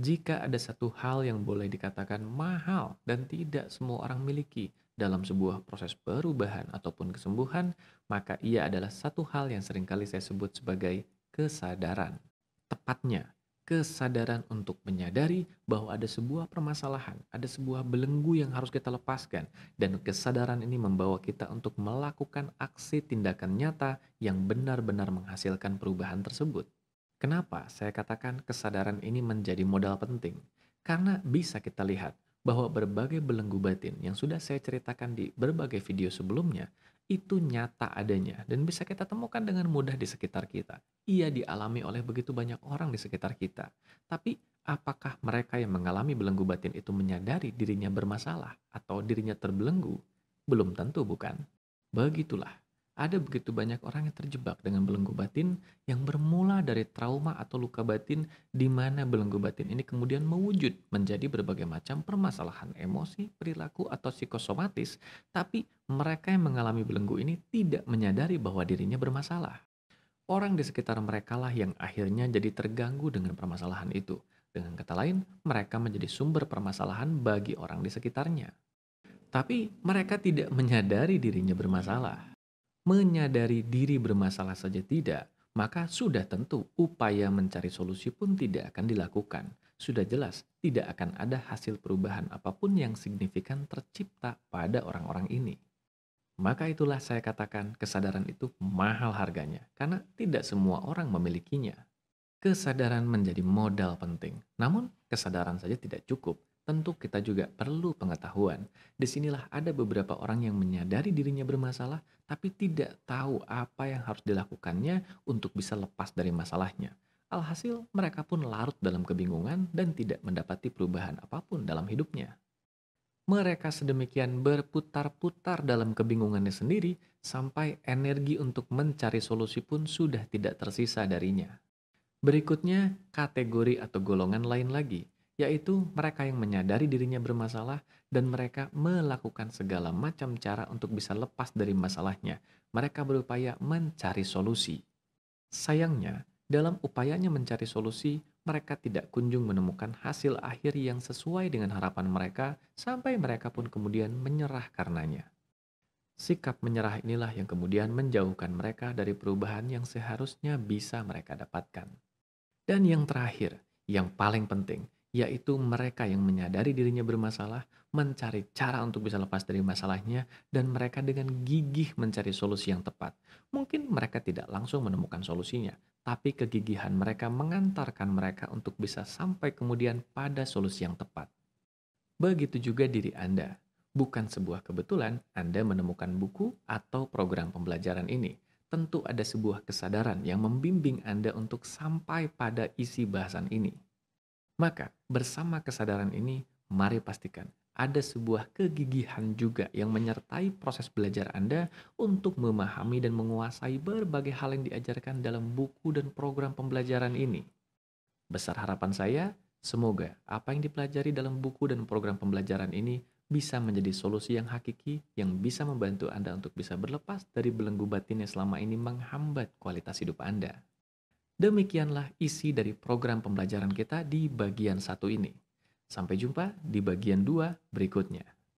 Jika ada satu hal yang boleh dikatakan mahal dan tidak semua orang miliki dalam sebuah proses perubahan ataupun kesembuhan, maka ia adalah satu hal yang seringkali saya sebut sebagai kesadaran. Tepatnya, kesadaran untuk menyadari bahwa ada sebuah permasalahan, ada sebuah belenggu yang harus kita lepaskan, dan kesadaran ini membawa kita untuk melakukan aksi tindakan nyata yang benar-benar menghasilkan perubahan tersebut. Kenapa saya katakan kesadaran ini menjadi modal penting? Karena bisa kita lihat bahwa berbagai belenggu batin yang sudah saya ceritakan di berbagai video sebelumnya itu nyata adanya dan bisa kita temukan dengan mudah di sekitar kita. Ia dialami oleh begitu banyak orang di sekitar kita. Tapi apakah mereka yang mengalami belenggu batin itu menyadari dirinya bermasalah atau dirinya terbelenggu? Belum tentu, bukan? Begitulah. Ada begitu banyak orang yang terjebak dengan belenggu batin yang bermula dari trauma atau luka batin di mana belenggu batin ini kemudian mewujud menjadi berbagai macam permasalahan emosi, perilaku, atau psikosomatis, tapi mereka yang mengalami belenggu ini tidak menyadari bahwa dirinya bermasalah. Orang di sekitar mereka lah yang akhirnya jadi terganggu dengan permasalahan itu. Dengan kata lain, mereka menjadi sumber permasalahan bagi orang di sekitarnya. Tapi mereka tidak menyadari dirinya bermasalah. Menyadari diri bermasalah saja tidak, maka sudah tentu upaya mencari solusi pun tidak akan dilakukan. Sudah jelas tidak akan ada hasil perubahan apapun yang signifikan tercipta pada orang-orang ini. Maka itulah saya katakan kesadaran itu mahal harganya, karena tidak semua orang memilikinya. Kesadaran menjadi modal penting. Namun, kesadaran saja tidak cukup. Tentu kita juga perlu pengetahuan. Disinilah ada beberapa orang yang menyadari dirinya bermasalah, tapi tidak tahu apa yang harus dilakukannya untuk bisa lepas dari masalahnya. Alhasil, mereka pun larut dalam kebingungan dan tidak mendapati perubahan apapun dalam hidupnya. Mereka sedemikian berputar-putar dalam kebingungannya sendiri, sampai energi untuk mencari solusi pun sudah tidak tersisa darinya. Berikutnya, kategori atau golongan lain lagi, yaitu mereka yang menyadari dirinya bermasalah dan mereka melakukan segala macam cara untuk bisa lepas dari masalahnya. Mereka berupaya mencari solusi. Sayangnya, dalam upayanya mencari solusi, mereka tidak kunjung menemukan hasil akhir yang sesuai dengan harapan mereka sampai mereka pun kemudian menyerah karenanya. Sikap menyerah inilah yang kemudian menjauhkan mereka dari perubahan yang seharusnya bisa mereka dapatkan. Dan yang terakhir, yang paling penting, yaitu mereka yang menyadari dirinya bermasalah, mencari cara untuk bisa lepas dari masalahnya, dan mereka dengan gigih mencari solusi yang tepat. Mungkin mereka tidak langsung menemukan solusinya, tapi kegigihan mereka mengantarkan mereka untuk bisa sampai kemudian pada solusi yang tepat. Begitu juga diri Anda. Bukan sebuah kebetulan Anda menemukan buku atau program pembelajaran ini. Tentu ada sebuah kesadaran yang membimbing Anda untuk sampai pada isi bahasan ini. Maka, bersama kesadaran ini, mari pastikan ada sebuah kegigihan juga yang menyertai proses belajar Anda untuk memahami dan menguasai berbagai hal yang diajarkan dalam buku dan program pembelajaran ini. Besar harapan saya, semoga apa yang dipelajari dalam buku dan program pembelajaran ini bisa menjadi solusi yang hakiki yang bisa membantu Anda untuk bisa berlepas dari belenggu batin yang selama ini menghambat kualitas hidup Anda. Demikianlah isi dari program pembelajaran kita di bagian satu ini. Sampai jumpa di bagian 2 berikutnya.